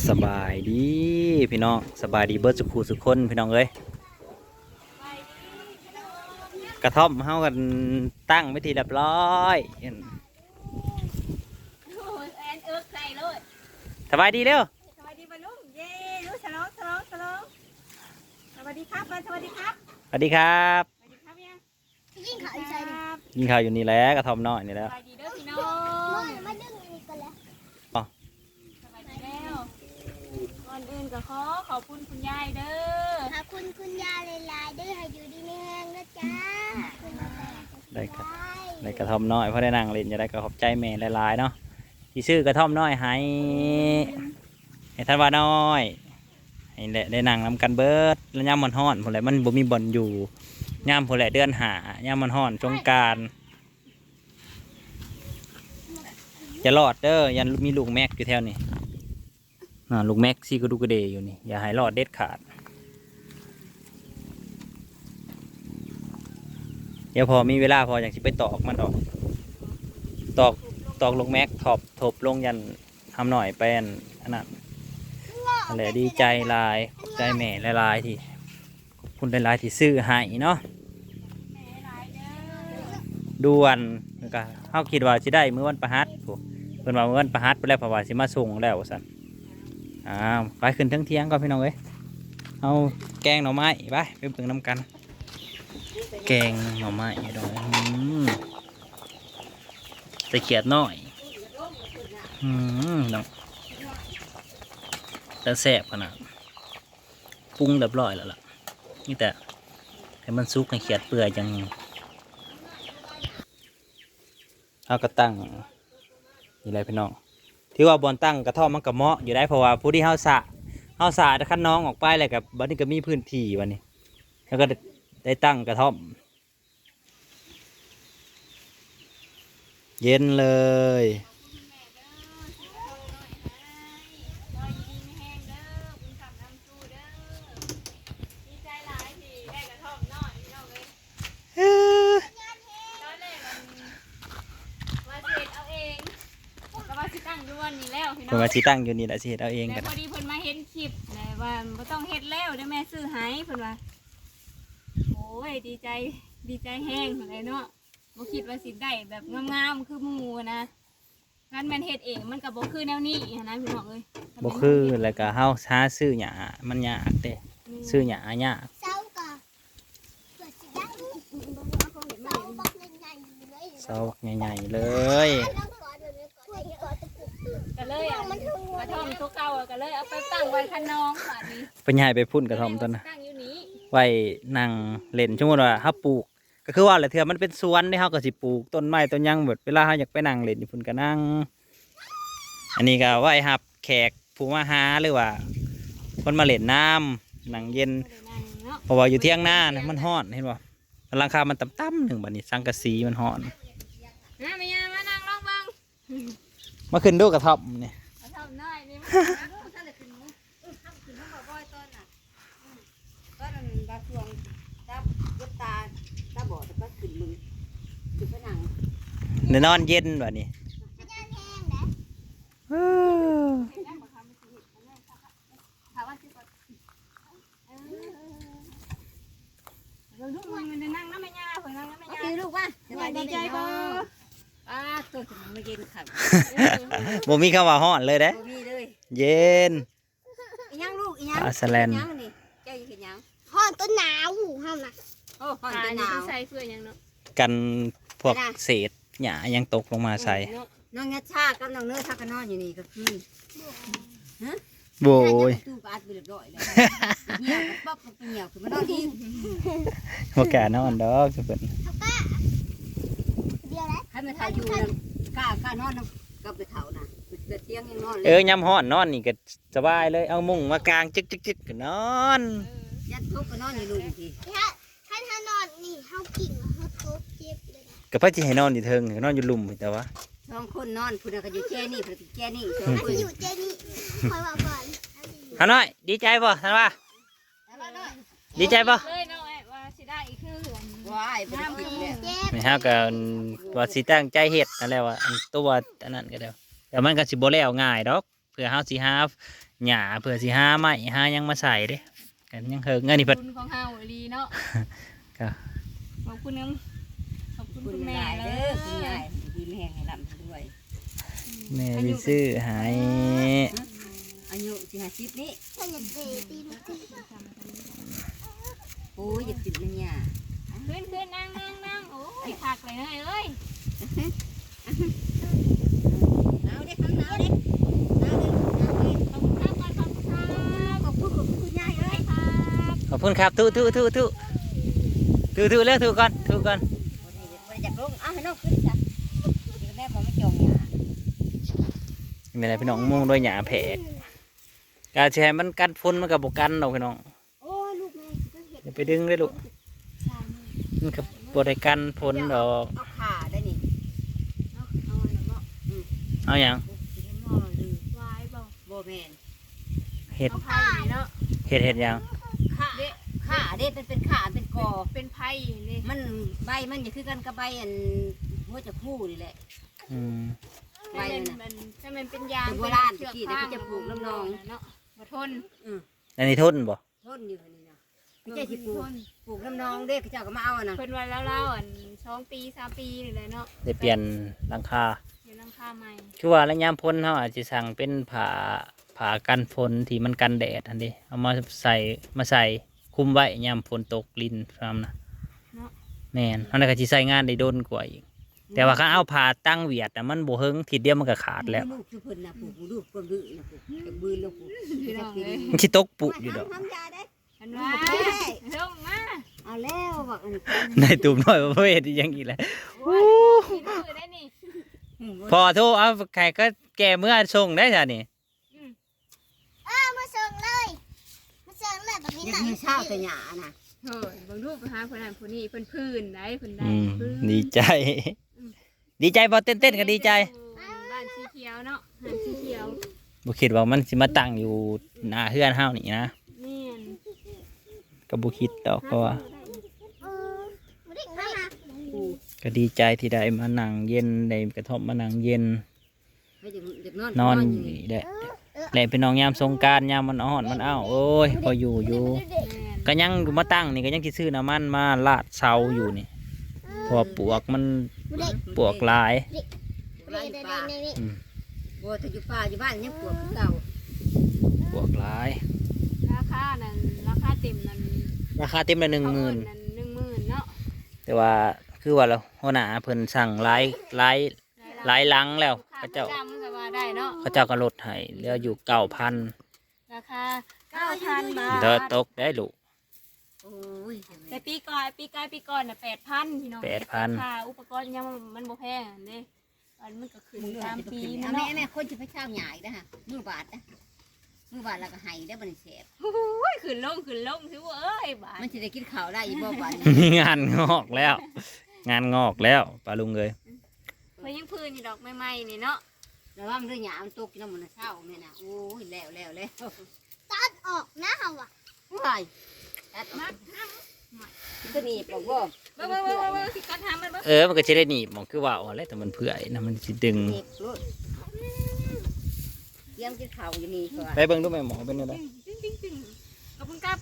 สบายดีพี่น้องสบายดีเบิร์ดสุขูสุขคนพี่น้องเอ้ยกระท่อมเฮากันตั้งไว้ทีเรียบร้อยสบายดีเร็วสวัสดีบรรลุเย้รู้ฉลองสวัสดีครับสวัสดีครับสวัสดีครับสวัสดีครับยังยิ่งข่าวอีกใจครับ ยิงข่าวอยู่นี่แหละกระท่อมน้อยนี่แล้วสวัสดีเด้อพี่น้องมาดึงอันนี้กันแล้วสวัสดีแล้วก่อนอื่นก็ขอบคุณคุณยายเด้อขอบคุณคุณยายหลายๆเด้อให้อยู่ดีไม่แห้งนะจ๊ะได้กระท่อมน้อยเพราะได้นั่งเล่นจะได้ก็ขอบใจแม่หลายๆเนาะที่ซื้อกระท่อมน้อยให้ท่านว่าน้อยให้แหละได้นั่งนำกันเบิดแล้วย่ามมันฮ้อนพอแหละมันบ่มีบ่อนอยู่ย่ามพอแหละเดือนหาย่ามมันฮ้อนสงกรานต์จะรอดเด้อยันมีลูกแม็กอยู่แถวนี้ลูกแม็กซี่ก็ดูกระเดยอยู่นี่อย่าให้รอดเด็ดขาดเดี๋ยวพอมีเวลาพออย่างที่ไปตอกมันออกตอกลูกแม็กถบลงยันทำหน่อยเป็นขนาดอะไรดีใจลายใจแม่ลายที่ขอบคุณลายที่ซื้อให้เนาะด่วนก็เขาคิดว่าจะได้เมื่อวันประหัสเพิ่นว่าเมื่อวันประหัสไปแล้วเพราะว่าสิมาส่งแล้วสันไปขึ้นทั้งเที่ยงก็พี่น้องเอ้ยเอาแกงหน่อไม้ไปเบิ่งน้ำกันแกงหน่อไม้ดอกตะเกียบน้อยน้องแต่แสบขนาดปรุงเรียบร้อยแล้วล่ะนี่แต่ให้มันซุกให้เขียดเปื่อยจังเอากระตั้งนี่ไรพี่น้องที่ว่าบอลตั้งกระท่อมมันกระเมาะอยู่ได้เพราะว่าผู้ที่เฮาสะขั้นน้องออกไปอะไรกับบัดนี้ก็มีพื้นที่วันนี้แล้วก็ได้ตั้งกระท่อมเย็นเลยเพิ่นมาที่ตั้งอยู่นี่แหละสิเฮ็ดเอาเองกันพอดีเพิ่นมาเห็นคลิปเลยว่าไม่ต้องเฮ็ดแล้วเดี๋ยวแม่ซื้อให้เพิ่นว่าโอ้ยดีใจแห้งเลยเนาะบ่คิดว่าสิได้แบบงามๆคือหมู่นะงั้นแม่นเฮ็ดเองมันก็บ่คือแนวนี้นะพี่น้องเอ้ยบ่คือแล้วก็เฮาหาซื้อหญ้ามันยากเด้ซื้อหญ้ายากเซาบักใหญ่ๆเลยก็เลยกระท่อมตัวเก่าก็เลยเอาไปตั้งไว้ข้างน้องบาดนี้ไปย้ายไปพุ่นกระท่อมต้นน่ะตั้งอยู่นี้ไว้นั่งเล่นสมมุติว่าเฮาปลูกก็คือว่าแหละเทื่อมันเป็นสวนที่เฮาก็สิปลูกต้นไม้ต้นหยังเบิดเวลาเฮาอยากไปนั่งเล่นอยู่พุ่นก็นั่งอันนี้ก็ไว้รับแขกผู้มาหาหรือว่าคนมาเล่นน้ำนั่งเย็นเพราะว่าอยู่เที่ยงหน้านะมันร้อนเห็นบ่หลังคามันต่ำๆหนึ่งบัดนี้สังกะสีมันร้อนมานั่งลองเบิ่งมาขึ้นดูกระท่อมนี่กระท่อมน้อยนี่มันท่านได้ขึ้นทั้งบ่อยต้นน่ะต้นนั้นบาสวงจับยุบตาบอดแล้วก็ขึ้นมือขึ้นผนังในนอนเย็นบัดนี้ลูกมันจะนั่งน้ำไม่ยาเผื่อนั่งน้ำไม่ยาลูกว่าดีใจบ่ตัวถึงมาเย็นขับบ่มีคำว่าฮ้อนเลยเด้เย็นยังลูกยังอาสแลนนี่เจ้าอยู่เห็นยังฮ้อนต้นหนาวห้ามนะโอ้ฮ้อนต้นหนาวใส่เสื้อยังเนาะกันพวกเศษหญ้ายังตกลงมาใส่น้องเงาชากับน้องเนื้อทักกันนอนอยู่นี่ก็คือฮะโบยตู้ก็อัดไปเรียบร้อยแล้วเหี่ยวป๊อบเหี่ยวคือมันนอนดีบ่กล้านอนดอกเพิ่นให้มันทาอยู่กล้านอนกับไปเฒ่านะเกิดเตียงยังนอนยามฮ้อนนอนนี่ก็สบายเลยเอามุ้งมากางจึกๆๆก็นอนยัดทุกก็นอนอยู่ลุงทีถ้านอนนี่เฮากิ่งเฮาทุบเจ็บเลยก็พระสิให้นอนอยู่เทิงนอนอยู่ลุ่มแต่ว่า2คนนอนผู้นึงก็อยู่แค่นี้ผู้นึงแค่นี้2คนอยู่แค่นี้คอยว่าก่อนท่านน้อยดีใจบ่ท่านว่าดีใจบ่เลยน้อยว่าสิได้อีกคือว้ายบ่ได้คิดแล้วไม่ฮะก็ว่าสิตั้งใจเฮ็ดนั่นแหละว่าตัวอันนั้นก็ได้แต่มันก็สิบ่แล้วง่ายดอก เพื่อเฮาสิหาหญ้าเพื่อสิหาไม้หาหยังมาใส่เด้กันยังเฮิงอันนี้เพิ่น บุญของเฮาอีหลีเนาะ ก็ ขอบคุณน้ำขอบคุณคุณแม่ เด้ เล อย คุณยายดีแม่ให้ลำด้วย แม่สิซื้อให้ อายุสิ50นี้ ถ้าอยากเตะตีนตี โอ้ยอย่าติดเลยเนี่ย ขึ้นนั่งโอ้ยคักเลยเอ้ย หนาวเด้ข้างหนาวเด้หนาวเด้ ขอบคุณครับก่อนขอบคุณครับ ขอบคุณคุณยายเอ้ย ครับ ขอบคุณครับทุเร็วทุก่อน บ่ได้จักลงเอาให้น้องขึ้นจ้ะนี่แม่บ่ไม่จงเนี่ย นี่แหละพี่น้องมุ่งด้วยหญ้าแผลกาแชร์มันกันฝนมันก็บ่กันดอกพี่น้อง โอ้ลูกแม่ก็เห็ด อย่าไปดึงเลยลูก ชามือ มันก็บ่ได้กันฝนดอก เอาขาได้นี่ เอาหน่อยเนาะ เอาหยัง สิให้หม้อลือ วายเปล่า บ่แม่น เห็ด เอาไผ่เนาะ เห็ดหยัง ขาเด้เป็นขาเป็นกอ เป็นไผ่เลย มันใบมันจะคือกันกับใบอันหัวจะพูนี่แหละ อืม ไว้ ถ้ามันเป็นยาง เป็นโบราณ เชือก ที่เดี๋ยวเขาจะปลูกน้ำนอง เนาะบ่ทน อันนี้ทนบ่ ทนอยู่นี่นะไม่ใช่สิปลูกน้ำนองเด้เขาเจ้าก็มาเอาอะนะ เพิ่นว่าแล้วอัน2 ปี3 ปีนี่แหละเนาะ ได้เปลี่ยนหลังคา เดี๋ยวหลังคาใหม่ คือว่าระยามพ้นเขาอาจจะสั่งเป็นผ้ากันฝนที่มันกันแดดอันนี้เอามาใส่คุมไว้ยามฝนตกลินพร้ำนะ เนาะ แม่นอันนั้นก็สิใส่งานได้โดนกว่าอีกแต่ว่าเขาเอาผ้าตั้งเวียดน่ะมันบ่เฮิงทีเดียวมันก็ขาดแล้ว ลูกคือเพิ่นนะปลูกลูกปลูกนะปลูกจะบืนแล้วปลูก พี่น้องเอ้ย มันสิตกปุอยู่ดอก ทำยาได้ อันว่าลงมา เอาแล้วบอกอันนี้ ในตุ่มน้อยบ่เฮ็ดอีหยังอีกแล้ว โอ้ยกินมือได้นี่ พอโทรเอาใครก็แก่เมื่อส่งได้จ้ะนี่ มาเสิร์ฟเลยมาเสิร์ฟเลยแบบนี้ ยัง นะ มีเช้าแต่หยานะ เฮ้ยบางรูปไปหาคนนั้นคนนี้เพิ่นพื้นได้เพิ่นได้ อืม พื้น ดีใจ ดีใจบ่เต้นๆก็ดีใจ บ้านสีเขียวเนาะหาดสีเขียว บ่คิดว่ามันสิมาตั้งอยู่หน้าเฮือนเฮานี่นะ นี่น ก็บ่คิดดอกเพราะว่า ไม่ได้ไม่นะ ก็ดีใจที่ได้มานั่งเย็นได้กระท่อมมานั่งเย็น ไม่จะเด็กนอน นอนอยู่นี่ได้แหละพี่น้องยามสงกรานต์ยามมันอ่อนมันอ้าวโอ้ยพออยู่ แม่น ก็ยังมาตั้งนี่ก็ยังสิซื้อน้ำมันมาลาดเสาอยู่นี่เพราะว่าปลวกมัน ไม่ได้ ปลวกหลาย ไม่ได้ในนี้ อืม บัวถ้าอยู่ป่าอยู่บ้านยังปวดเก่า ปลวกหลาย ราคานั้นราคาเต็มนั้น ราคาเต็มละ เขา 10,000 เอิ้นนั้น10,000เนาะ แต่ว่าคือว่าเราหัวหน้าเพิ่นสั่งหลายหลังแล้ว ค่ เขาเจ้า ประจำก็ว่าได้เนาะ เขาเจ้าก็ลดให้เหลืออยู่ 9,000 ราคา 9,000 บาท เด้อตกได้ลูก โอ้ย แต่ปีก่อนน่ะ8,000พี่น้อง 8,000 ค่าอุปกรณ์ยังมันบ่แพงเด้มันก็ขึ้น มึง ตามปี แม่ มันเนาะ แม่คนจะไปเช้าหยาอีกนะฮะมือบาทนะมือบาทแล้วก็ให้ได้บันเสพ โอ้ยขึ้นลงสิว่าเอ้ยบาด มันจะได้กินข้าวได้อีบ่บาท งานงอกแล้ว งานงอกแล้วป้าลุงเอ้ย เพิ่นยังพื้นอยู่ดอกใหม่ๆนี่เนาะ ระวังเรื่องหยามันตกกินแล้วมันเช้าแม่นะโอ้ยแล้ว ตัดออกนะเขาอ่ะ ว้ายตัดมาตัวนี้บอกว่า เบิ่งสิกัดหามันเบิ่ง มันก็จะได้หนีบหมองคือว่าอ่อนแล้วแต่มันเพื่อยนะมันสิดึง เน็บรถเยี่ยมกินข้าวอยู่นี่ก่อน ไปเบิ่งดูแม่หมอเป็นอะไร ตึ้งขอบคุณครับ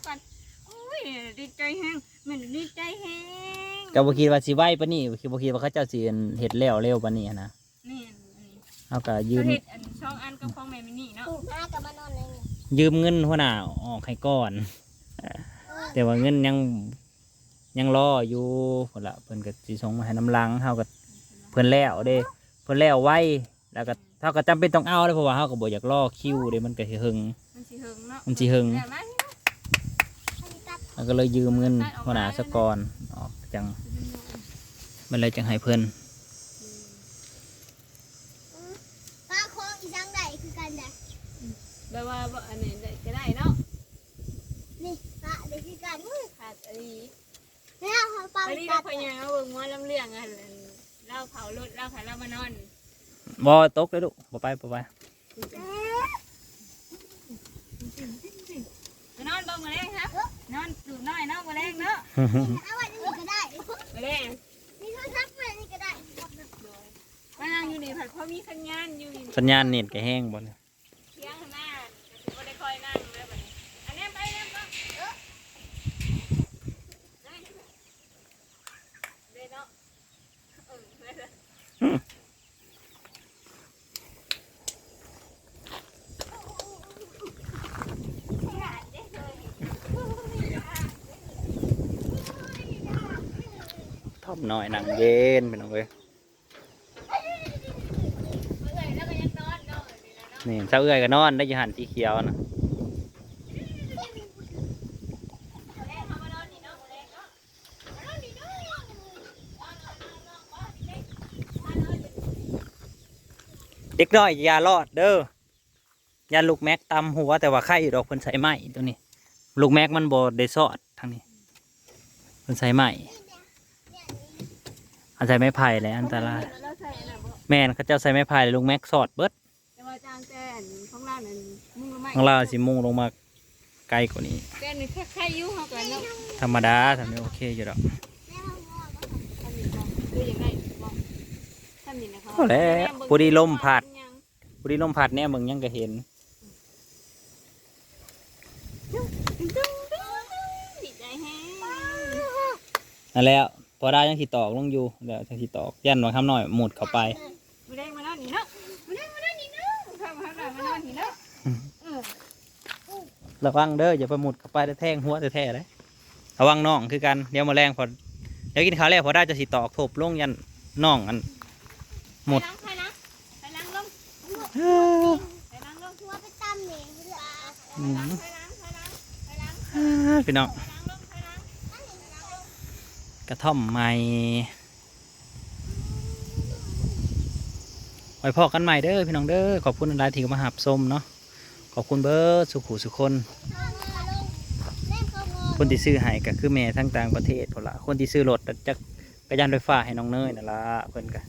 กันโอ้ยดีใจแฮงแม่นดีใจแฮง ก็บ่คิดว่าสิไหวปานนี้บ่คิดว่าเขาเจ้าสิเฮ็ดแล้วเร็วปานนี้นะ นี่ เฮาก็ยื ยื ม นเฮ็ดอันช่องอันกับของแม่มินี่เนาะ ปลูกหน้ากับมานอนเลยนี่ ยืมเงินหัวหน้าออกให้ก่อน แต่ว่าเงินยังรออยู่พุ่นละเพิ่นก็สิส่งมาให้น้ำลังเฮาก็เพิ่นแล้วเด้เพิ่นแล้วไวแล้วก็เฮาก็จำเป็นต้องเอาเลยเพราะว่าเฮาก็บ่อยากรอคิวเด้มันก็สิหึง มันสิเฮิงเนาะ มันสิหึง แล้วมา แล้วก็เลยยืมเงินหัวหน้าซะก่อนออกจังมันเลยจังให้เพิ่น ปลาโค้งอีสังใดคือกันใด แบบว่าอันนี้จะได้เนาะ นี่ปลาเด็กคือกัน ขาดอันนี้ แล้วเขาปลา อันนี้ ตั เรา ด พยายามเอาเบิ่งว่าลำเลียงอันเล่าเผารถเล่าขายเล่ามานอน บ่ตกเลยลูกบ่ไป มานอนเบิ่งมาแรงครับนอนดูน้อยเนาะมาแรงเนาะ เอาไว้นี่ก็ได้ มาแรง นี่โทรศัพท์ไว้นี่ก็ได้ มานั่งอยู่นี่ผัดเพราะมีสัญญาณอยู่นี่ สัญญาณเน็ตก็แห้งบ่เนี่ย อยนั่งเลยแบบนี้อันนี้ไปแล้วก็เลยเนาะเลย ทอมน้อยนั่งเย็นพี่น้องเอ้ยนี่เช้าเอื้อยก็นอนได้อยิหันสีเขียวนะเด็กน้อยอย่ารอดเด้ออย่าลูกแม็กตำหัวแต่ว่าไข่อยู่ดอกเพิ่นใส่ไหมตัวนี้ ลูกแม็กมันบ่ได้ซอดทางนี้เพิ่นใส่ไหมอันใส่ไม้ไผ่เลยอันตรายแม่นเขาเจ้าใส่ไม้ไผ่เลยลูกแม็กซอดเบิด แต่ว่าจางแต่ข้างล่างนั่นมุ้งละไม้ ข้างล่างสิมุ่งลงมาไกลกว่านี้ แต่นี่แค่ไข่ยุ่งเขากันเนาะ ธรรมดาทำนี้โอเคอยู่ดอก แม่ห้องงอกก็ท ทำนี่บอกคืออย่างไรบอกทำนี่นะคะ ก็แล้วปุรีลมผัดปุรีลมผัดเนี่ยมึงยังก็เห็น ดีใจแฮง ำ นั่นแล้วพอได้ยังสิตอกลงอยู่เดี๋ยวยังสิตอกยันว่าคำหน่อยหมุดเข้าไป มาได้มานอนนี่เนาะมาได้นี่เนาะข้ามหน่อยมานอนนี่เนาะ ระวังเด้ออย่าไปหมุดเข้าไปแล้วแทงหัวแท้ๆเลยระวังน่องคือกันเดี๋ยวมาแรงพอเดี๋ยวกินข้าวแล้วพอได้จะสิตอกทบลงยันน่องอันหมด ไปล้างลงไปล้างลง หัวไปตำเหนียวเลย อืม ไปล้าง พี่น้อง ไปล้างลงไปล้าง กระท่อมใหม่ไว้พอกันใหม่เด้อพี่น้องเด้อขอบคุณหลายที่มาหับส้มเนาะขอบคุณเบิร์ดสุขุสุคน แม่เขางอ คนที่ซื้อให้ก็คือแม่ทั้งต่างประเทศพนละคนที่ซื้อรถจักรยานไฟฟ้าให้น้องเนยนั่นละเพิ่นก็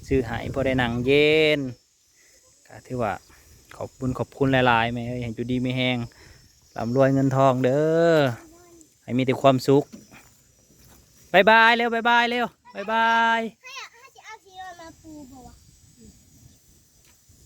ซื้อให้พอได้นั่งเย็นก็ถือว่าขอบคุณหลายๆแม่เอ้ยให้อยู่ดีไม่แห้งร่ำรวยเงินทองเด้อให้มีแต่ความสุขบายบายเร็วบายบายเร็วบายบาย ให้